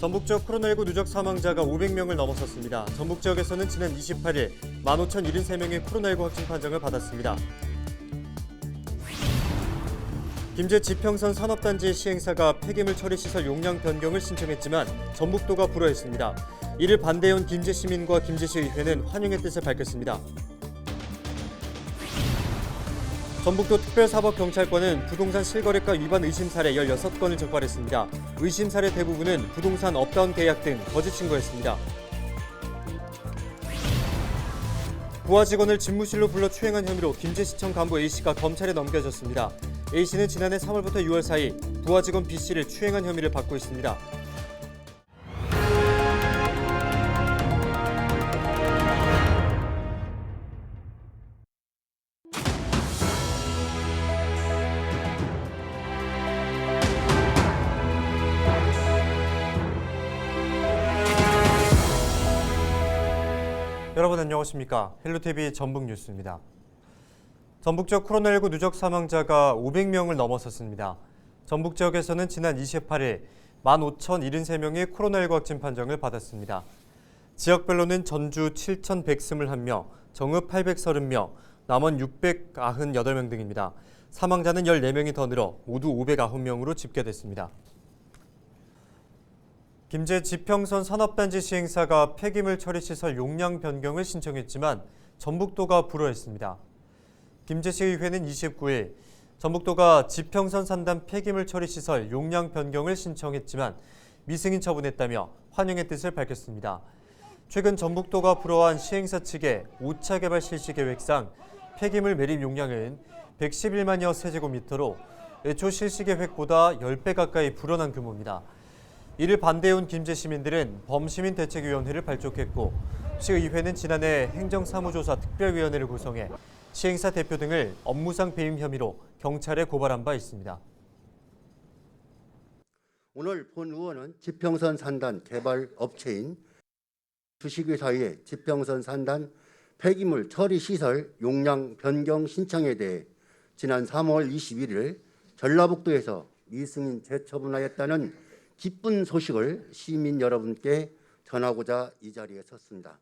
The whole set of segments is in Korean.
전북 지역 코로나19 누적 사망자가 500명을 넘어섰습니다. 전북 지역에서는 지난 28일 15,073명의 코로나19 확진 판정을 받았습니다. 김제 지평선 산업단지 시행사가 폐기물 처리 시설 용량 변경을 신청했지만 전북도가 불허했습니다. 이를 반대해온 김제 시민과 김제시의회는 환영의 뜻을 밝혔습니다. 전북도 특별사법경찰관은 부동산 실거래가 위반 의심 사례 16건을 적발했습니다. 의심 사례 대부분은 부동산 업다운 계약 등 거짓 신고였습니다. 부하 직원을 집무실로 불러 추행한 혐의로 김제시청 간부 A씨가 검찰에 넘겨졌습니다. A씨는 지난해 3월부터 6월 사이 부하 직원 B씨를 추행한 혐의를 받고 있습니다. 여러분 안녕하십니까? 헬로티비 전북뉴스입니다. 전북 지역 코로나19 누적 사망자가 500명을 넘어섰습니다. 전북 지역에서는 지난 28일 15,073명의 코로나19 확진 판정을 받았습니다. 지역별로는 전주 7,121명, 정읍 830명, 남원 698명 등입니다. 사망자는 14명이 더 늘어 모두 509명으로 집계됐습니다. 김제 지평선 산업단지 시행사가 폐기물 처리시설 용량 변경을 신청했지만 전북도가 불허했습니다. 김제시의회는 29일 전북도가 지평선 산단 폐기물 처리시설 용량 변경을 신청했지만 미승인 처분했다며 환영의 뜻을 밝혔습니다. 최근 전북도가 불허한 시행사 측의 5차 개발 실시 계획상 폐기물 매립 용량은 111만여 세제곱미터로 애초 실시 계획보다 10배 가까이 불어난 규모입니다. 이를 반대해온 김제 시민들은 범시민대책위원회를 발족했고 시의회는 지난해 행정사무조사 특별위원회를 구성해 시행사 대표 등을 업무상 배임 혐의로 경찰에 고발한 바 있습니다. 오늘 본 의원은 지평선 산단 개발 업체인 주식회사의 지평선 산단 폐기물 처리 시설 용량 변경 신청에 대해 지난 3월 21일 전라북도에서 미승인 재처분하였다는 기쁜 소식을 시민 여러분께 전하고자 이 자리에 섰습니다.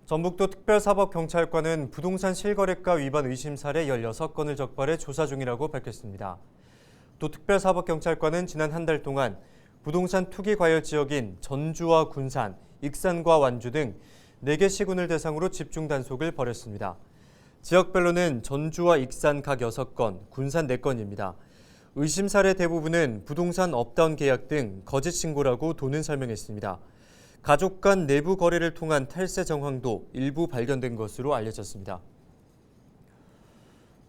전북도 특별사법경찰관은 부동산 실거래가 위반 의심 사례 16건을 적발해 조사 중이라고 밝혔습니다. 또 특별사법경찰관은 지난 한 달 동안 부동산 투기 과열 지역인 전주와 군산, 익산과 완주 등 4개 시군을 대상으로 집중 단속을 벌였습니다. 지역별로는 전주와 익산 각 6건, 군산 4건입니다. 의심 사례 대부분은 부동산 업다운 계약 등 거짓 신고라고 도는 설명했습니다. 가족 간 내부 거래를 통한 탈세 정황도 일부 발견된 것으로 알려졌습니다.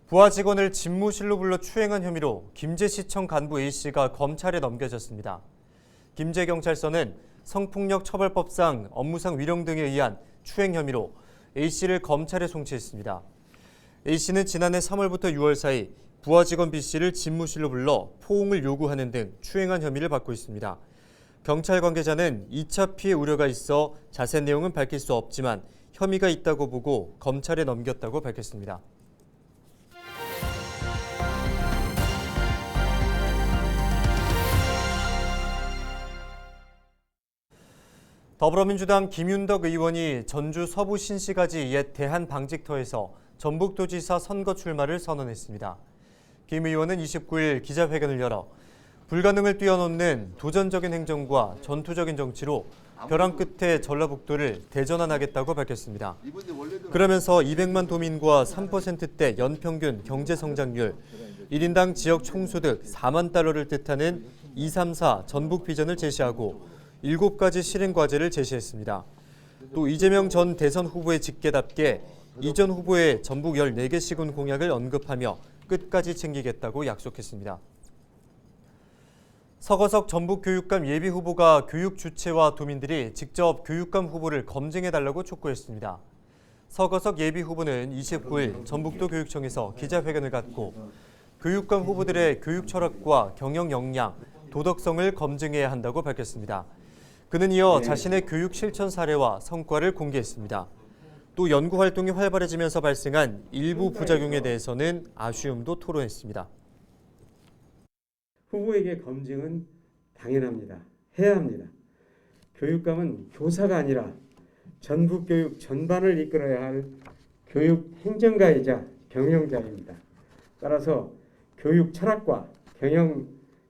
부하 직원을 집무실로 불러 추행한 혐의로 김제시청 간부 A씨가 검찰에 넘겨졌습니다. 김제경찰서는 성폭력 처벌법상 업무상 위령 등에 의한 추행 혐의로 A씨를 검찰에 송치했습니다. A씨는 지난해 3월부터 6월 사이 부하 직원 B씨를 집무실로 불러 포옹을 요구하는 등 추행한 혐의를 받고 있습니다. 경찰 관계자는 2차 피해 우려가 있어 자세한 내용은 밝힐 수 없지만 혐의가 있다고 보고 검찰에 넘겼다고 밝혔습니다. 더불어민주당 김윤덕 의원이 전주 서부 신시가지 옛 대한방직터에서 전북도지사 선거 출마를 선언했습니다. 김 의원은 29일 기자회견을 열어 불가능을 뛰어넘는 도전적인 행정과 전투적인 정치로 벼랑 끝에 전라북도를 대전환하겠다고 밝혔습니다. 그러면서 200만 도민과 3%대 연평균 경제성장률, 1인당 지역 총소득 4만 달러를 뜻하는 234 전북 비전을 제시하고 7가지 실행 과제를 제시했습니다. 또 이재명 전 대선 후보의 직계답게 이전 후보의 전북 14개 시군 공약을 언급하며 끝까지 챙기겠다고 약속했습니다. 서거석 전북교육감 예비후보가 교육 주체와 도민들이 직접 교육감 후보를 검증해달라고 촉구했습니다. 서거석 예비후보는 29일 전북도 교육청에서 기자회견을 갖고 교육감 후보들의 교육 철학과 경영 역량, 도덕성을 검증해야 한다고 밝혔습니다. 그는 이어 자신의 교육 실천 사례와 성과를 공개했습니다. 또 연구 활동이 활발해지면서 발생한 일부 부작용에 대해서는 아쉬움도 토로했습니다. 후보에게 검증은 당연합니다. 해야 합니다. 교육감은 교사가 아니라 전북 교육 전반을 이끌어야 할 교육 행정가이자 경영자입니다. 따라서 교육 철학과 경영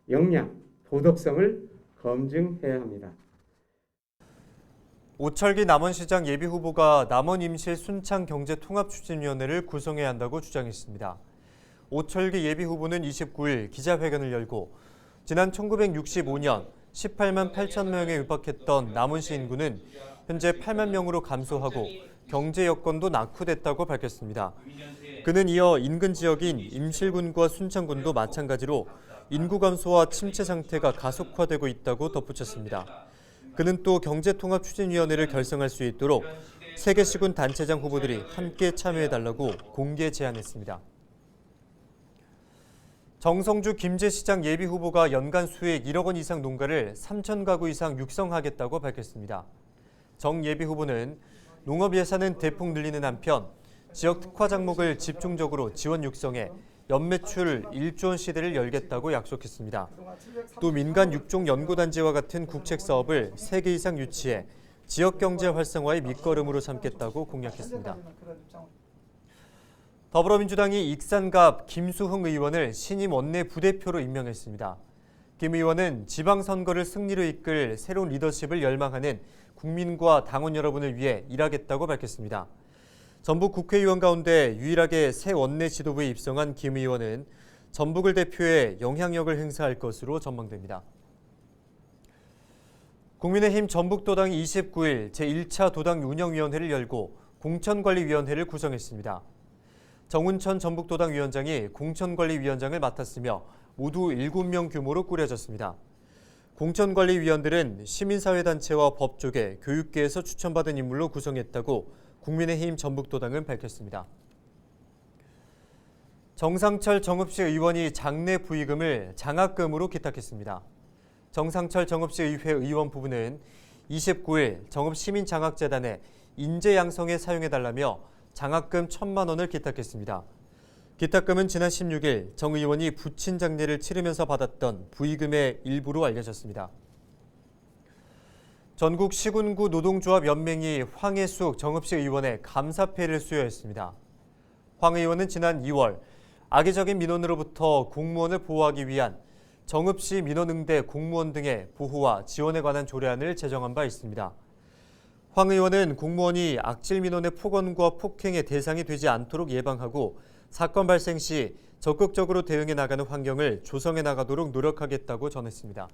역량, 도덕성을 검증해야 합니다. 오철기 남원시장 예비후보가 남원임실 순창경제통합추진위원회를 구성해야 한다고 주장했습니다. 오철기 예비후보는 29일 기자회견을 열고 지난 1965년 18만 8천 명에 육박했던 남원시 인구는 현재 8만 명으로 감소하고 경제 여건도 낙후됐다고 밝혔습니다. 그는 이어 인근 지역인 임실군과 순창군도 마찬가지로 인구 감소와 침체 상태가 가속화되고 있다고 덧붙였습니다. 그는 또 경제통합추진위원회를 결성할 수 있도록 3개 시군 단체장 후보들이 함께 참여해달라고 공개 제안했습니다. 정성주 김제시장 예비후보가 연간 수익 1억 원 이상 농가를 3천 가구 이상 육성하겠다고 밝혔습니다. 정 예비후보는 농업 예산은 대폭 늘리는 한편 지역 특화 작목을 집중적으로 지원 육성해 연매출 1조 원 시대를 열겠다고 약속했습니다. 또 민간 육종 연구단지와 같은 국책 사업을 3개 이상 유치해 지역 경제 활성화의 밑거름으로 삼겠다고 공약했습니다. 더불어민주당이 익산갑 김수흥 의원을 신임 원내 부대표로 임명했습니다. 김 의원은 지방선거를 승리로 이끌 새로운 리더십을 열망하는 국민과 당원 여러분을 위해 일하겠다고 밝혔습니다. 전북 국회의원 가운데 유일하게 새 원내 지도부에 입성한 김 의원은 전북을 대표해 영향력을 행사할 것으로 전망됩니다. 국민의힘 전북도당이 29일 제1차 도당 운영위원회를 열고 공천관리위원회를 구성했습니다. 정운천 전북도당 위원장이 공천관리위원장을 맡았으며 모두 7명 규모로 꾸려졌습니다. 공천관리위원들은 시민사회단체와 법조계, 교육계에서 추천받은 인물로 구성했다고 국민의힘 전북도당은 밝혔습니다. 정상철 정읍시 의원이 장내 부의금을 장학금으로 기탁했습니다. 정상철 정읍시 의회 의원 부부는 29일 정읍시민장학재단에 인재 양성에 사용해달라며 장학금 1,000만 원을 기탁했습니다. 기탁금은 지난 16일 정 의원이 부친 장례를 치르면서 받았던 부의금의 일부로 알려졌습니다. 전국 시군구 노동조합 연맹이 황혜숙 정읍시 의원의 감사패를 수여했습니다. 황 의원은 지난 2월 악의적인 민원으로부터 공무원을 보호하기 위한 정읍시 민원응대 공무원 등의 보호와 지원에 관한 조례안을 제정한 바 있습니다. 황 의원은 공무원이 악질 민원의 폭언과 폭행의 대상이 되지 않도록 예방하고 사건 발생 시 적극적으로 대응해 나가는 환경을 조성해 나가도록 노력하겠다고 전했습니다.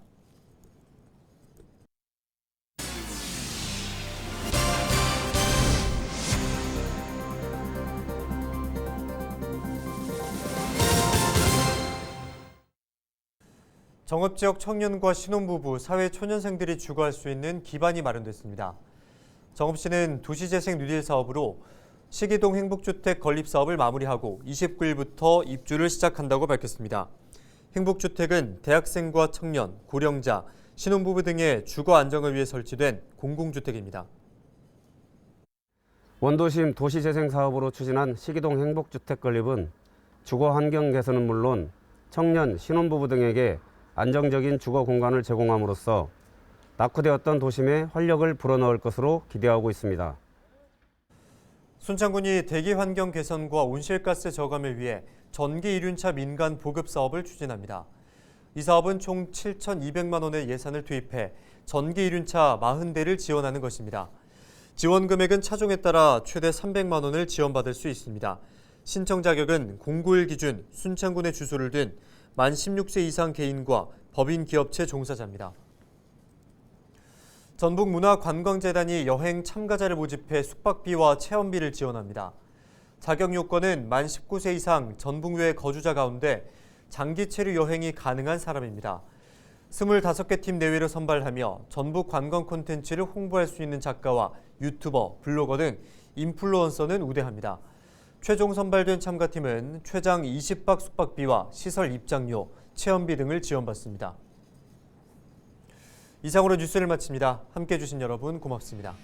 정읍지역 청년과 신혼부부, 사회초년생들이 주거할 수 있는 기반이 마련됐습니다. 정읍시는 도시재생 뉴딜 사업으로 시기동 행복주택 건립사업을 마무리하고 29일부터 입주를 시작한다고 밝혔습니다. 행복주택은 대학생과 청년, 고령자, 신혼부부 등의 주거 안정을 위해 설치된 공공주택입니다. 원도심 도시재생 사업으로 추진한 시기동 행복주택 건립은 주거 환경 개선은 물론 청년, 신혼부부 등에게 안정적인 주거 공간을 제공함으로써 낙후되었던 도심에 활력을 불어넣을 것으로 기대하고 있습니다. 순창군이 대기 환경 개선과 온실가스 저감을 위해 전기 이륜차 민간 보급 사업을 추진합니다. 이 사업은 총 7,200만 원의 예산을 투입해 전기 이륜차 40대를 지원하는 것입니다. 지원 금액은 차종에 따라 최대 300만 원을 지원받을 수 있습니다. 신청 자격은 091 기준 순창군의 주소를 둔 만 16세 이상 개인과 법인 기업체 종사자입니다. 전북문화관광재단이 여행 참가자를 모집해 숙박비와 체험비를 지원합니다. 자격 요건은 만 19세 이상 전북 외 거주자 가운데 장기 체류 여행이 가능한 사람입니다. 25개 팀 내외로 선발하며 전북 관광 콘텐츠를 홍보할 수 있는 작가와 유튜버, 블로거 등 인플루언서는 우대합니다. 최종 선발된 참가팀은 최장 20박 숙박비와 시설 입장료, 체험비 등을 지원받습니다. 이상으로 뉴스를 마칩니다. 함께해 주신 여러분 고맙습니다.